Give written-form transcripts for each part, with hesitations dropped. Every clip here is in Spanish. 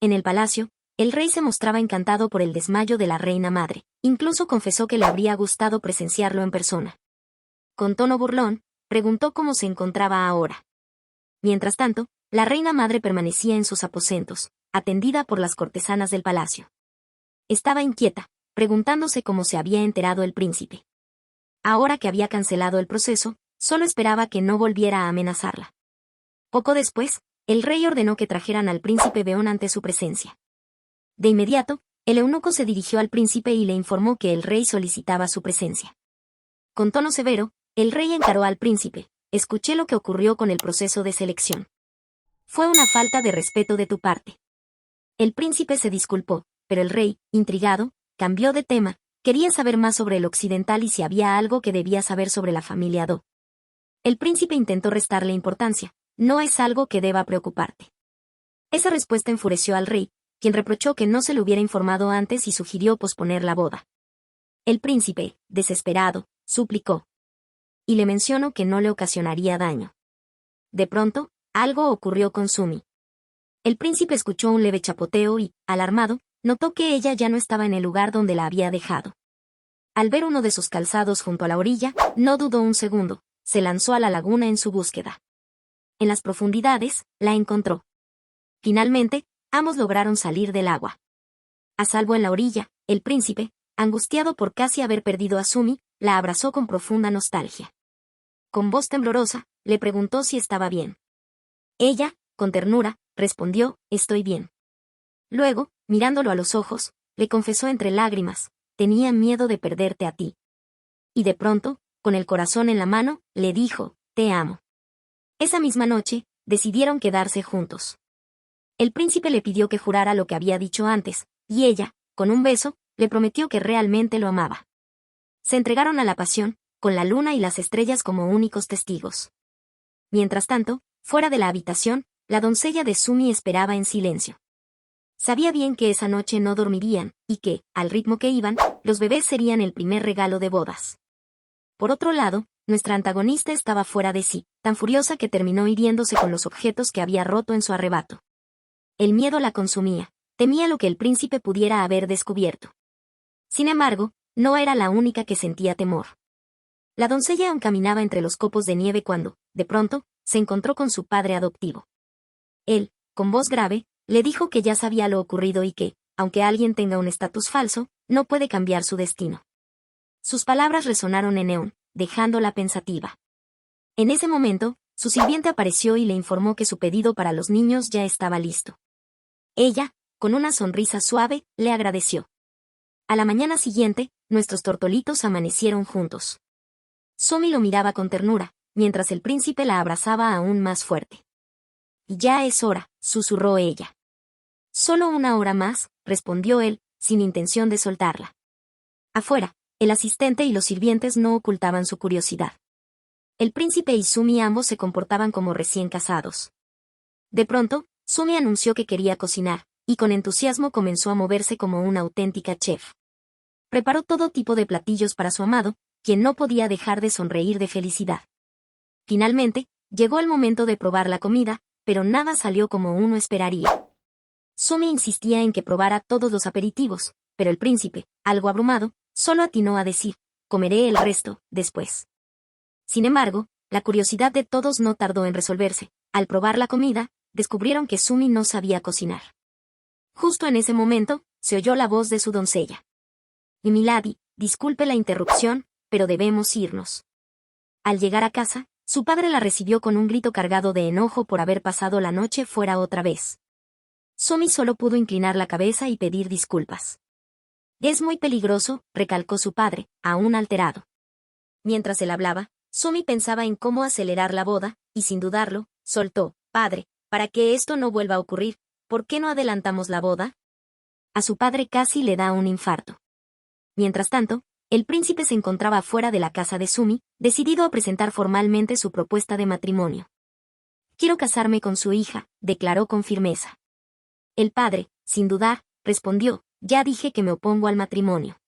En el palacio, el rey se mostraba encantado por el desmayo de la reina madre, incluso confesó que le habría gustado presenciarlo en persona. Con tono burlón, preguntó cómo se encontraba ahora. Mientras tanto, la reina madre permanecía en sus aposentos, atendida por las cortesanas del palacio. Estaba inquieta, preguntándose cómo se había enterado el príncipe. Ahora que había cancelado el proceso, solo esperaba que no volviera a amenazarla. Poco después, el rey ordenó que trajeran al príncipe Beón ante su presencia. De inmediato, el eunuco se dirigió al príncipe y le informó que el rey solicitaba su presencia. Con tono severo, el rey encaró al príncipe: escuché lo que ocurrió con el proceso de selección. Fue una falta de respeto de tu parte. El príncipe se disculpó, pero el rey, intrigado, cambió de tema. Quería saber más sobre el occidental y si había algo que debía saber sobre la familia Do. El príncipe intentó restarle importancia. No es algo que deba preocuparte. Esa respuesta enfureció al rey, quien reprochó que no se le hubiera informado antes y sugirió posponer la boda. El príncipe, desesperado, suplicó. Y le mencionó que no le ocasionaría daño. De pronto, algo ocurrió con Sumi. El príncipe escuchó un leve chapoteo y, alarmado, notó que ella ya no estaba en el lugar donde la había dejado. Al ver uno de sus calzados junto a la orilla, no dudó un segundo, se lanzó a la laguna en su búsqueda. En las profundidades, la encontró. Finalmente, ambos lograron salir del agua. A salvo en la orilla, el príncipe, angustiado por casi haber perdido a Sumi, la abrazó con profunda nostalgia. Con voz temblorosa, le preguntó si estaba bien. Ella, con ternura, respondió: estoy bien. Luego, mirándolo a los ojos, le confesó entre lágrimas: tenía miedo de perderte a ti. Y de pronto, con el corazón en la mano, le dijo: te amo. Esa misma noche, decidieron quedarse juntos. El príncipe le pidió que jurara lo que había dicho antes, y ella, con un beso, le prometió que realmente lo amaba. Se entregaron a la pasión, con la luna y las estrellas como únicos testigos. Mientras tanto, fuera de la habitación, la doncella de Sumi esperaba en silencio. Sabía bien que esa noche no dormirían, y que, al ritmo que iban, los bebés serían el primer regalo de bodas. Por otro lado, nuestra antagonista estaba fuera de sí, tan furiosa que terminó hiriéndose con los objetos que había roto en su arrebato. El miedo la consumía, temía lo que el príncipe pudiera haber descubierto. Sin embargo, no era la única que sentía temor. La doncella aún caminaba entre los copos de nieve cuando, de pronto, se encontró con su padre adoptivo. Él, con voz grave, le dijo que ya sabía lo ocurrido y que, aunque alguien tenga un estatus falso, no puede cambiar su destino. Sus palabras resonaron en Eun, dejándola pensativa. En ese momento, su sirviente apareció y le informó que su pedido para los niños ya estaba listo. Ella, con una sonrisa suave, le agradeció. A la mañana siguiente, nuestros tortolitos amanecieron juntos. Sumi lo miraba con ternura, mientras el príncipe la abrazaba aún más fuerte. Ya es hora, susurró ella. Solo una hora más, respondió él, sin intención de soltarla. Afuera, el asistente y los sirvientes no ocultaban su curiosidad. El príncipe y Sumi ambos se comportaban como recién casados. De pronto, Sumi anunció que quería cocinar, y con entusiasmo comenzó a moverse como una auténtica chef. Preparó todo tipo de platillos para su amado, quien no podía dejar de sonreír de felicidad. Finalmente, llegó el momento de probar la comida, pero nada salió como uno esperaría. Sumi insistía en que probara todos los aperitivos, pero el príncipe, algo abrumado, solo atinó a decir: comeré el resto, después. Sin embargo, la curiosidad de todos no tardó en resolverse. Al probar la comida, descubrieron que Sumi no sabía cocinar. Justo en ese momento, se oyó la voz de su doncella. Y Milady, disculpe la interrupción, pero debemos irnos. Al llegar a casa, su padre la recibió con un grito cargado de enojo por haber pasado la noche fuera otra vez. Sumi solo pudo inclinar la cabeza y pedir disculpas. Es muy peligroso, recalcó su padre, aún alterado. Mientras él hablaba, Sumi pensaba en cómo acelerar la boda, y sin dudarlo, soltó: padre, para que esto no vuelva a ocurrir, ¿por qué no adelantamos la boda? A su padre casi le da un infarto. Mientras tanto, el príncipe se encontraba fuera de la casa de Sumi, decidido a presentar formalmente su propuesta de matrimonio. Quiero casarme con su hija, declaró con firmeza. El padre, sin dudar, respondió: ya dije que me opongo al matrimonio.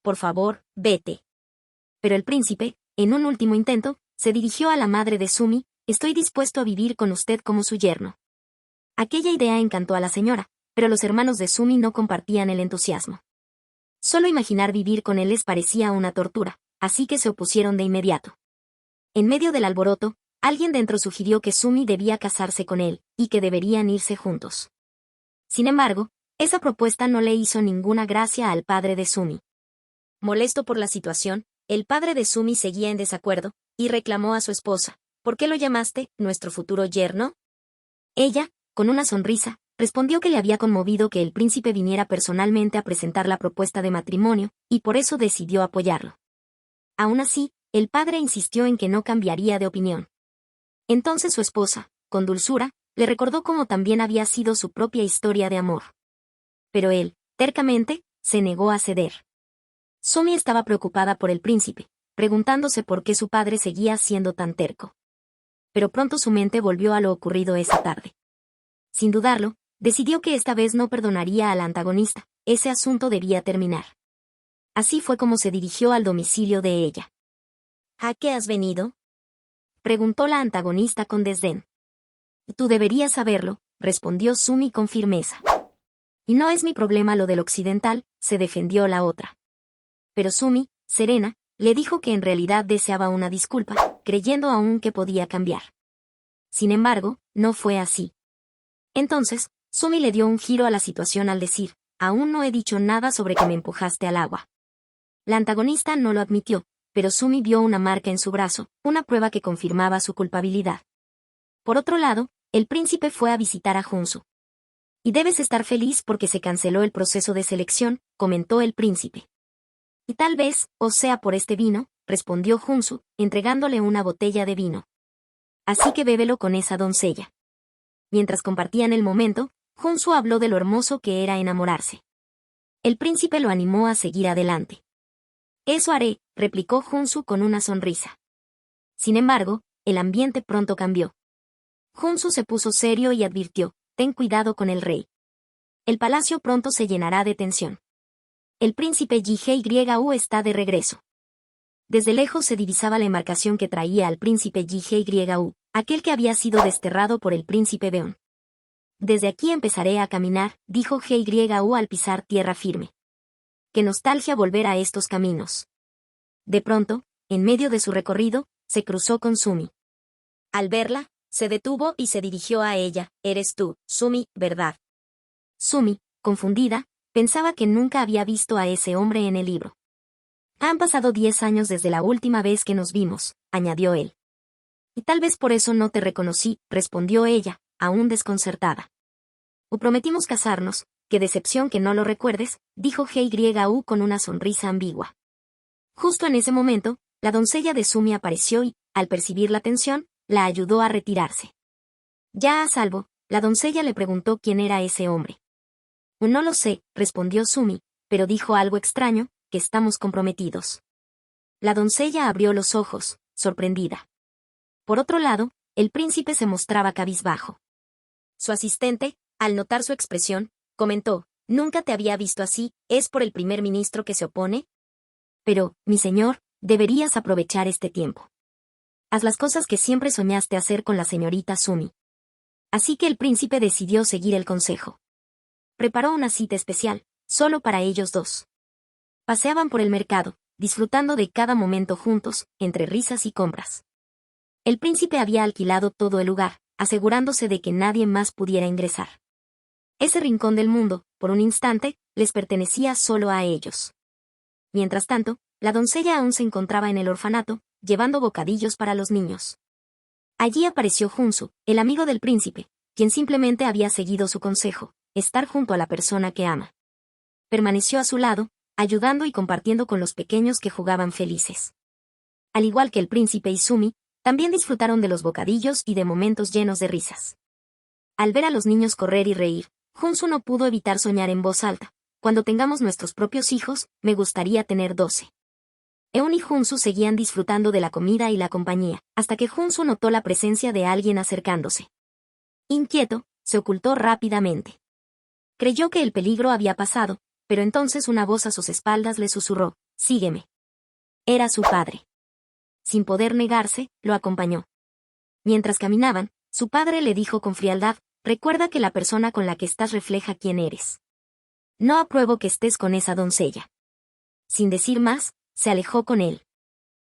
Por favor, vete. Pero el príncipe, en un último intento, se dirigió a la madre de Sumi: estoy dispuesto a vivir con usted como su yerno. Aquella idea encantó a la señora, pero los hermanos de Sumi no compartían el entusiasmo. Solo imaginar vivir con él les parecía una tortura, así que se opusieron de inmediato. En medio del alboroto, alguien dentro sugirió que Sumi debía casarse con él, y que deberían irse juntos. Sin embargo, esa propuesta no le hizo ninguna gracia al padre de Sumi. Molesto por la situación, el padre de Sumi seguía en desacuerdo, y reclamó a su esposa: ¿por qué lo llamaste nuestro futuro yerno? Ella, con una sonrisa, respondió que le había conmovido que el príncipe viniera personalmente a presentar la propuesta de matrimonio, y por eso decidió apoyarlo. Aún así, el padre insistió en que no cambiaría de opinión. Entonces su esposa, con dulzura, le recordó cómo también había sido su propia historia de amor. Pero él, tercamente, se negó a ceder. Sumi estaba preocupada por el príncipe, preguntándose por qué su padre seguía siendo tan terco. Pero pronto su mente volvió a lo ocurrido esa tarde. Sin dudarlo, decidió que esta vez no perdonaría al antagonista, ese asunto debía terminar. Así fue como se dirigió al domicilio de ella. ¿A qué has venido?, preguntó la antagonista con desdén. Tú deberías saberlo, respondió Sumi con firmeza. Y no es mi problema lo del occidental, se defendió la otra. Pero Sumi, serena, le dijo que en realidad deseaba una disculpa, creyendo aún que podía cambiar. Sin embargo, no fue así. Entonces, Sumi le dio un giro a la situación al decir: aún no he dicho nada sobre que me empujaste al agua. La antagonista no lo admitió, pero Sumi vio una marca en su brazo, una prueba que confirmaba su culpabilidad. Por otro lado, el príncipe fue a visitar a Junsu. Y debes estar feliz porque se canceló el proceso de selección, comentó el príncipe. Y tal vez, o sea por este vino, respondió Junsu, entregándole una botella de vino. Así que bébelo con esa doncella. Mientras compartían el momento, Junsu habló de lo hermoso que era enamorarse. El príncipe lo animó a seguir adelante. Eso haré, replicó Junsu con una sonrisa. Sin embargo, el ambiente pronto cambió. Junsu se puso serio y advirtió: ten cuidado con el rey. El palacio pronto se llenará de tensión. El príncipe Ji-Hye-Yu está de regreso. Desde lejos se divisaba la embarcación que traía al príncipe Ji-Hye-Yu, aquel que había sido desterrado por el príncipe Beon. Desde aquí empezaré a caminar, dijo Hye-Yu al pisar tierra firme. Qué nostalgia volver a estos caminos. De pronto, en medio de su recorrido, se cruzó con Sumi. Al verla, se detuvo y se dirigió a ella: eres tú, Sumi, ¿verdad? Sumi, confundida, pensaba que nunca había visto a ese hombre en el libro. Han pasado 10 años desde la última vez que nos vimos, añadió él. Y tal vez por eso no te reconocí, respondió ella, aún desconcertada. O prometimos casarnos, qué decepción que no lo recuerdes, dijo Hye-Yu con una sonrisa ambigua. Justo en ese momento, la doncella de Sumi apareció y, al percibir la tensión, la ayudó a retirarse. Ya a salvo, la doncella le preguntó quién era ese hombre. No lo sé, respondió Sumi, pero dijo algo extraño: que estamos comprometidos. La doncella abrió los ojos, sorprendida. Por otro lado, el príncipe se mostraba cabizbajo. Su asistente, al notar su expresión, comentó: nunca te había visto así, ¿es por el primer ministro que se opone? Pero, mi señor, deberías aprovechar este tiempo. Haz las cosas que siempre soñaste hacer con la señorita Sumi. Así que el príncipe decidió seguir el consejo. Preparó una cita especial, solo para ellos dos. Paseaban por el mercado, disfrutando de cada momento juntos, entre risas y compras. El príncipe había alquilado todo el lugar, asegurándose de que nadie más pudiera ingresar. Ese rincón del mundo, por un instante, les pertenecía solo a ellos. Mientras tanto, la doncella aún se encontraba en el orfanato, llevando bocadillos para los niños. Allí apareció Junsu, el amigo del príncipe, quien simplemente había seguido su consejo: estar junto a la persona que ama. Permaneció a su lado, ayudando y compartiendo con los pequeños que jugaban felices. Al igual que el príncipe y Sumi, también disfrutaron de los bocadillos y de momentos llenos de risas. Al ver a los niños correr y reír, Junsu no pudo evitar soñar en voz alta: cuando tengamos nuestros propios hijos, me gustaría tener 12. Eun y Junsu seguían disfrutando de la comida y la compañía, hasta que Junsu notó la presencia de alguien acercándose. Inquieto, se ocultó rápidamente. Creyó que el peligro había pasado, pero entonces una voz a sus espaldas le susurró: sígueme. Era su padre. Sin poder negarse, lo acompañó. Mientras caminaban, su padre le dijo con frialdad: recuerda que la persona con la que estás refleja quién eres. No apruebo que estés con esa doncella. Sin decir más, se alejó con él.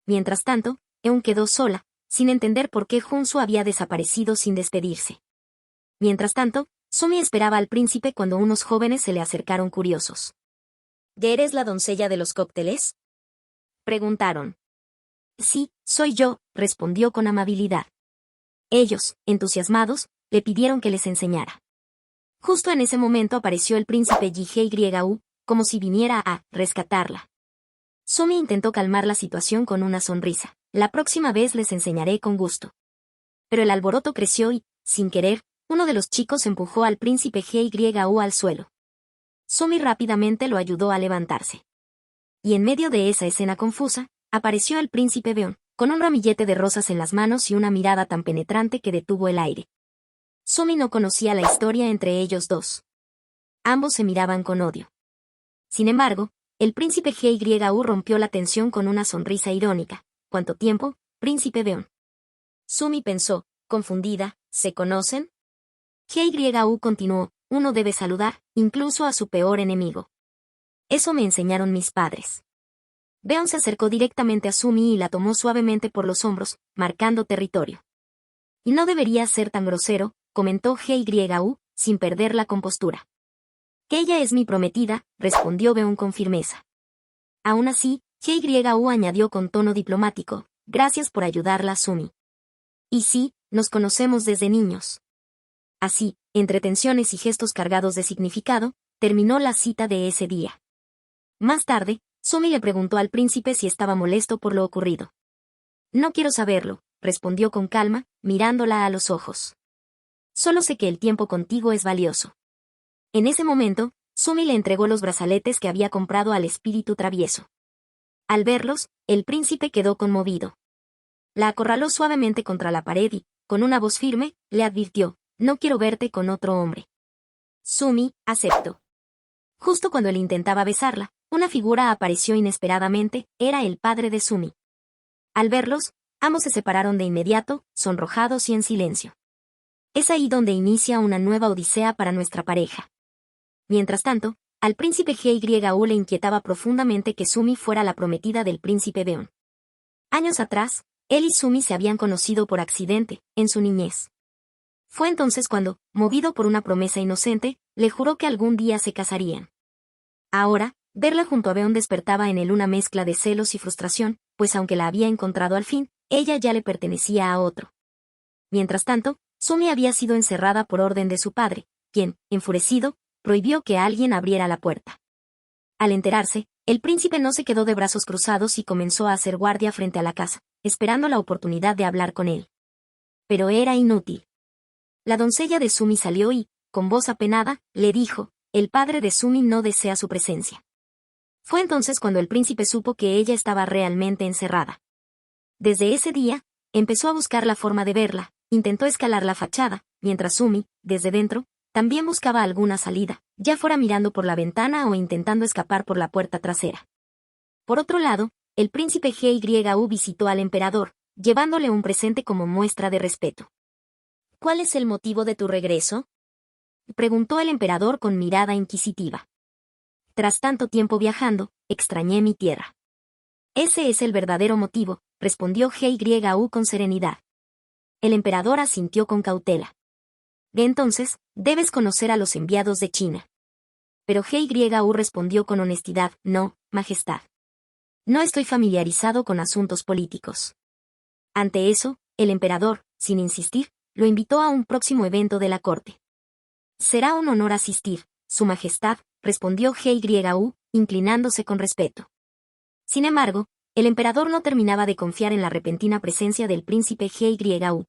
Mientras tanto, Eun quedó sola, sin entender por qué Junsu había desaparecido sin despedirse. Mientras tanto, Sumi esperaba al príncipe cuando unos jóvenes se le acercaron curiosos. ¿Ya eres la doncella de los cócteles?, preguntaron. Sí, soy yo, respondió con amabilidad. Ellos, entusiasmados, le pidieron que les enseñara. Justo en ese momento apareció el príncipe Ji-Hye-U, como si viniera a rescatarla. Sumi intentó calmar la situación con una sonrisa. La próxima vez les enseñaré con gusto. Pero el alboroto creció y, sin querer, uno de los chicos empujó al príncipe Hye-U al suelo. Sumi rápidamente lo ayudó a levantarse. Y en medio de esa escena confusa, apareció el príncipe Beon, con un ramillete de rosas en las manos y una mirada tan penetrante que detuvo el aire. Sumi no conocía la historia entre ellos dos. Ambos se miraban con odio. Sin embargo, el príncipe Hye-U rompió la tensión con una sonrisa irónica. ¿Cuánto tiempo, príncipe Beon? Sumi pensó, confundida, ¿se conocen? Hye-U continuó, uno debe saludar, incluso a su peor enemigo. Eso me enseñaron mis padres. Beon se acercó directamente a Sumi y la tomó suavemente por los hombros, marcando territorio. Y no debería ser tan grosero, comentó Hye-U, sin perder la compostura. Que ella es mi prometida, respondió Beon con firmeza. Aún así, Hye-U añadió con tono diplomático, gracias por ayudarla, Sumi. Y sí, nos conocemos desde niños. Así, entre tensiones y gestos cargados de significado, terminó la cita de ese día. Más tarde, Sumi le preguntó al príncipe si estaba molesto por lo ocurrido. No quiero saberlo, respondió con calma, mirándola a los ojos. Solo sé que el tiempo contigo es valioso. En ese momento, Sumi le entregó los brazaletes que había comprado al espíritu travieso. Al verlos, el príncipe quedó conmovido. La acorraló suavemente contra la pared y, con una voz firme, le advirtió, no quiero verte con otro hombre. Sumi, aceptó. Justo cuando él intentaba besarla, una figura apareció inesperadamente, era el padre de Sumi. Al verlos, ambos se separaron de inmediato, sonrojados y en silencio. Es ahí donde inicia una nueva odisea para nuestra pareja. Mientras tanto, al príncipe Hye-U le inquietaba profundamente que Sumi fuera la prometida del príncipe Beon. Años atrás, él y Sumi se habían conocido por accidente, en su niñez. Fue entonces cuando, movido por una promesa inocente, le juró que algún día se casarían. Ahora, verla junto a Beon despertaba en él una mezcla de celos y frustración, pues aunque la había encontrado al fin, ella ya le pertenecía a otro. Mientras tanto, Sumi había sido encerrada por orden de su padre, quien, enfurecido, prohibió que alguien abriera la puerta. Al enterarse, el príncipe no se quedó de brazos cruzados y comenzó a hacer guardia frente a la casa, esperando la oportunidad de hablar con él. Pero era inútil. La doncella de Sumi salió y, con voz apenada, le dijo, el padre de Sumi no desea su presencia. Fue entonces cuando el príncipe supo que ella estaba realmente encerrada. Desde ese día, empezó a buscar la forma de verla, intentó escalar la fachada, mientras Sumi, desde dentro, también buscaba alguna salida, ya fuera mirando por la ventana o intentando escapar por la puerta trasera. Por otro lado, el príncipe Hye-U visitó al emperador, llevándole un presente como muestra de respeto. ¿Cuál es el motivo de tu regreso?, preguntó el emperador con mirada inquisitiva. Tras tanto tiempo viajando, extrañé mi tierra. Ese es el verdadero motivo, respondió Hye-U con serenidad. El emperador asintió con cautela. De entonces, debes conocer a los enviados de China. Pero Hye-U respondió con honestidad, no, majestad. No estoy familiarizado con asuntos políticos. Ante eso, el emperador, sin insistir, lo invitó a un próximo evento de la corte. Será un honor asistir, su majestad, respondió Hye-U, inclinándose con respeto. Sin embargo, el emperador no terminaba de confiar en la repentina presencia del príncipe Hye-U.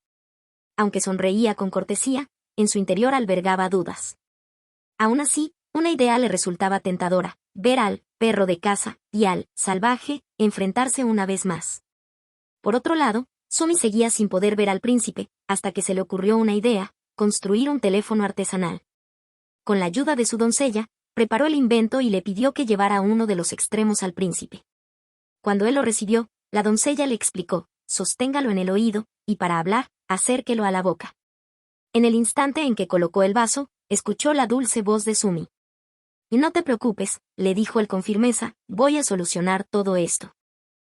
Aunque sonreía con cortesía, en su interior albergaba dudas. Aún así, una idea le resultaba tentadora, ver al perro de caza y al salvaje enfrentarse una vez más. Por otro lado, Sumi seguía sin poder ver al príncipe, hasta que se le ocurrió una idea, construir un teléfono artesanal. Con la ayuda de su doncella, preparó el invento y le pidió que llevara uno de los extremos al príncipe. Cuando él lo recibió, la doncella le explicó, sosténgalo en el oído, y para hablar, acérquelo a la boca. En el instante en que colocó el vaso, escuchó la dulce voz de Sumi. Y no te preocupes, le dijo él con firmeza, voy a solucionar todo esto.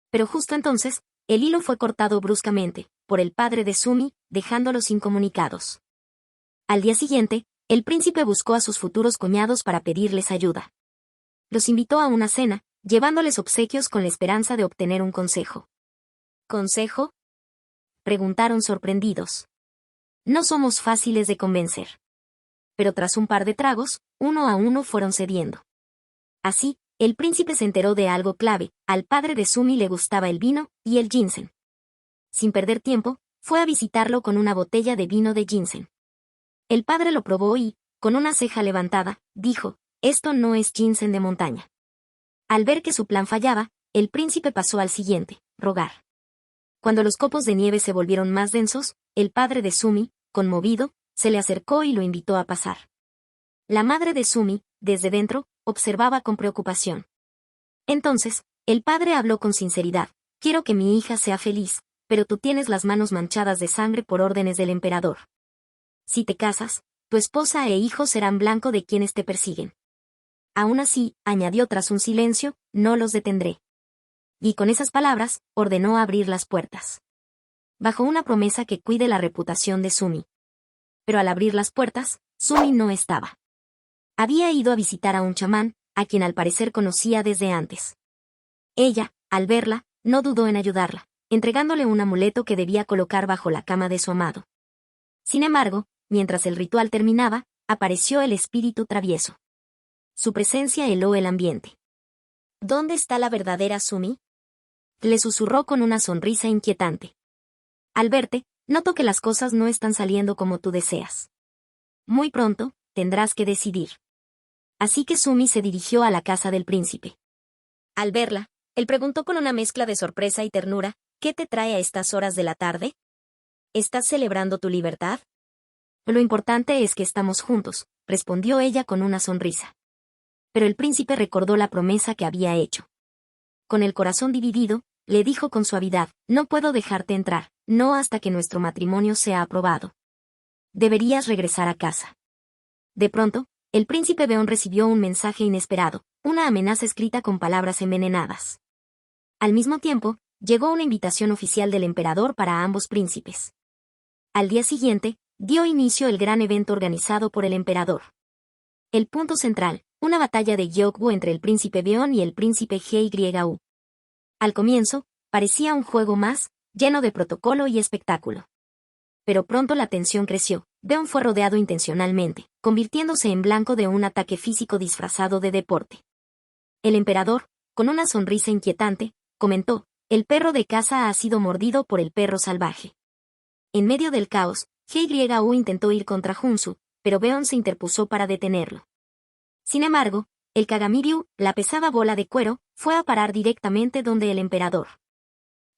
Pero justo entonces, el hilo fue cortado bruscamente, por el padre de Sumi, dejándolos incomunicados. Al día siguiente, el príncipe buscó a sus futuros cuñados para pedirles ayuda. Los invitó a una cena, llevándoles obsequios con la esperanza de obtener un consejo. ¿Consejo?, preguntaron sorprendidos. No somos fáciles de convencer. Pero tras un par de tragos, uno a uno fueron cediendo. Así, el príncipe se enteró de algo clave: al padre de Sumi le gustaba el vino y el ginseng. Sin perder tiempo, fue a visitarlo con una botella de vino de ginseng. El padre lo probó y, con una ceja levantada, dijo, esto no es ginseng de montaña. Al ver que su plan fallaba, el príncipe pasó al siguiente, rogar. Cuando los copos de nieve se volvieron más densos, el padre de Sumi, conmovido, se le acercó y lo invitó a pasar. La madre de Sumi, desde dentro, observaba con preocupación. Entonces, el padre habló con sinceridad, quiero que mi hija sea feliz, pero tú tienes las manos manchadas de sangre por órdenes del emperador. Si te casas, tu esposa e hijos serán blanco de quienes te persiguen. Aún así, añadió tras un silencio, no los detendré. Y con esas palabras, ordenó abrir las puertas. Bajo una promesa que cuide la reputación de Sumi. Pero al abrir las puertas, Sumi no estaba. Había ido a visitar a un chamán, a quien al parecer conocía desde antes. Ella, al verla, no dudó en ayudarla, entregándole un amuleto que debía colocar bajo la cama de su amado. Sin embargo, mientras el ritual terminaba, apareció el espíritu travieso. Su presencia heló el ambiente. ¿Dónde está la verdadera Sumi?, le susurró con una sonrisa inquietante. Al verte, noto que las cosas no están saliendo como tú deseas. Muy pronto, tendrás que decidir. Así que Sumi se dirigió a la casa del príncipe. Al verla, él preguntó con una mezcla de sorpresa y ternura, ¿qué te trae a estas horas de la tarde? ¿Estás celebrando tu libertad? Lo importante es que estamos juntos, respondió ella con una sonrisa. Pero el príncipe recordó la promesa que había hecho. Con el corazón dividido, le dijo con suavidad, no puedo dejarte entrar, no hasta que nuestro matrimonio sea aprobado. Deberías regresar a casa. De pronto, el príncipe Beón recibió un mensaje inesperado, una amenaza escrita con palabras envenenadas. Al mismo tiempo, llegó una invitación oficial del emperador para ambos príncipes. Al día siguiente, dio inicio el gran evento organizado por el emperador. El punto central, una batalla de Gyokbu entre el príncipe Beón y el príncipe Hyeyu. Al comienzo, parecía un juego más, lleno de protocolo y espectáculo. Pero pronto la tensión creció. Beón fue rodeado intencionalmente, convirtiéndose en blanco de un ataque físico disfrazado de deporte. El emperador, con una sonrisa inquietante, comentó, el perro de caza ha sido mordido por el perro salvaje. En medio del caos, Hyeyu intentó ir contra Junsu, pero Beón se interpuso para detenerlo. Sin embargo, el Kagami-ryu, la pesada bola de cuero, fue a parar directamente donde el emperador.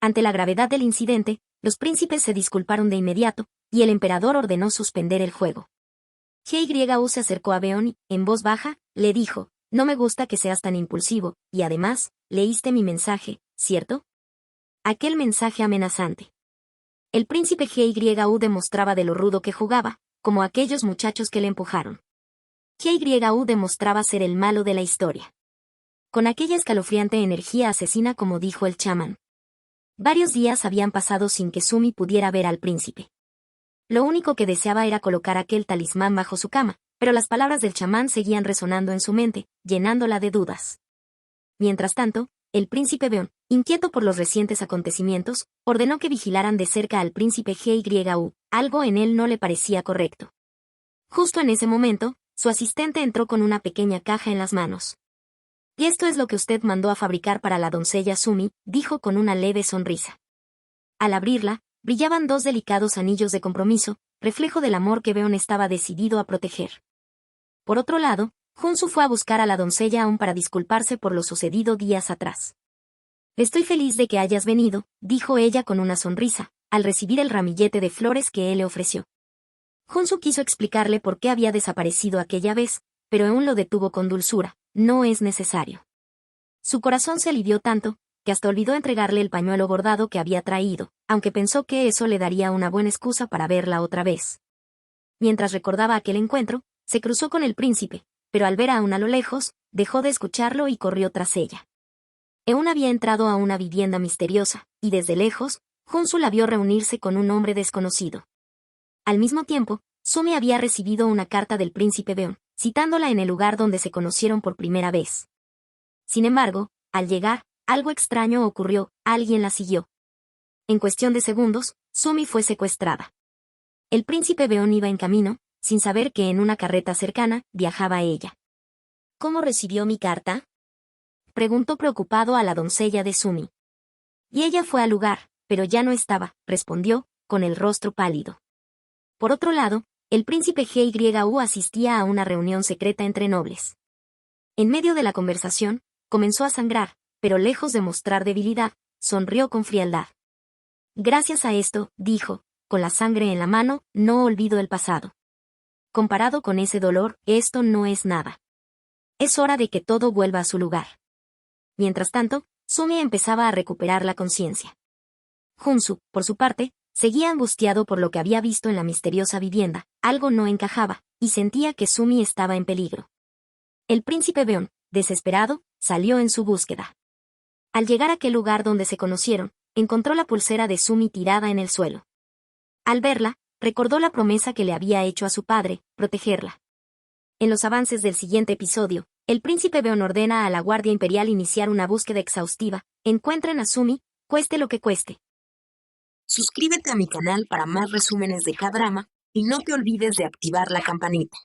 Ante la gravedad del incidente, los príncipes se disculparon de inmediato, y el emperador ordenó suspender el juego. Hyeyu se acercó a Beón y, en voz baja, le dijo, no me gusta que seas tan impulsivo, y además, leíste mi mensaje, ¿cierto? Aquel mensaje amenazante. El príncipe Hyeyu demostraba de lo rudo que jugaba, como aquellos muchachos que le empujaron. Hyeyu demostraba ser el malo de la historia. Con aquella escalofriante energía asesina como dijo el chamán. Varios días habían pasado sin que Sumi pudiera ver al príncipe. Lo único que deseaba era colocar aquel talismán bajo su cama, pero las palabras del chamán seguían resonando en su mente, llenándola de dudas. Mientras tanto, el príncipe Beón, inquieto por los recientes acontecimientos, ordenó que vigilaran de cerca al príncipe Hyeyu, algo en él no le parecía correcto. Justo en ese momento, su asistente entró con una pequeña caja en las manos. «Y esto es lo que usted mandó a fabricar para la doncella Sumi», dijo con una leve sonrisa. Al abrirla, brillaban dos delicados anillos de compromiso, reflejo del amor que Beón estaba decidido a proteger. Por otro lado, Junsu fue a buscar a la doncella aún para disculparse por lo sucedido días atrás. «Estoy feliz de que hayas venido», dijo ella con una sonrisa, al recibir el ramillete de flores que él le ofreció. Junsu quiso explicarle por qué había desaparecido aquella vez, pero Eun lo detuvo con dulzura, no es necesario. Su corazón se alivió tanto, que hasta olvidó entregarle el pañuelo bordado que había traído, aunque pensó que eso le daría una buena excusa para verla otra vez. Mientras recordaba aquel encuentro, se cruzó con el príncipe, pero al ver a Eun a lo lejos, dejó de escucharlo y corrió tras ella. Eun había entrado a una vivienda misteriosa, y desde lejos, Junsu la vio reunirse con un hombre desconocido. Al mismo tiempo, Sumi había recibido una carta del príncipe Beon, citándola en el lugar donde se conocieron por primera vez. Sin embargo, al llegar, algo extraño ocurrió, alguien la siguió. En cuestión de segundos, Sumi fue secuestrada. El príncipe Beon iba en camino, sin saber que en una carreta cercana viajaba ella. ¿Cómo recibió mi carta?, preguntó preocupado a la doncella de Sumi. Y ella fue al lugar, pero ya no estaba, respondió, con el rostro pálido. Por otro lado, el príncipe Gyu asistía a una reunión secreta entre nobles. En medio de la conversación, comenzó a sangrar, pero lejos de mostrar debilidad, sonrió con frialdad. Gracias a esto, dijo, con la sangre en la mano, no olvido el pasado. Comparado con ese dolor, esto no es nada. Es hora de que todo vuelva a su lugar. Mientras tanto, Sumi empezaba a recuperar la conciencia. Junsu, por su parte, seguía angustiado por lo que había visto en la misteriosa vivienda, algo no encajaba, y sentía que Sumi estaba en peligro. El príncipe Beon, desesperado, salió en su búsqueda. Al llegar a aquel lugar donde se conocieron, encontró la pulsera de Sumi tirada en el suelo. Al verla, recordó la promesa que le había hecho a su padre, protegerla. En los avances del siguiente episodio, el príncipe Beon ordena a la Guardia Imperial iniciar una búsqueda exhaustiva. Encuentren a Sumi, cueste lo que cueste. Suscríbete a mi canal para más resúmenes de K-drama y no te olvides de activar la campanita.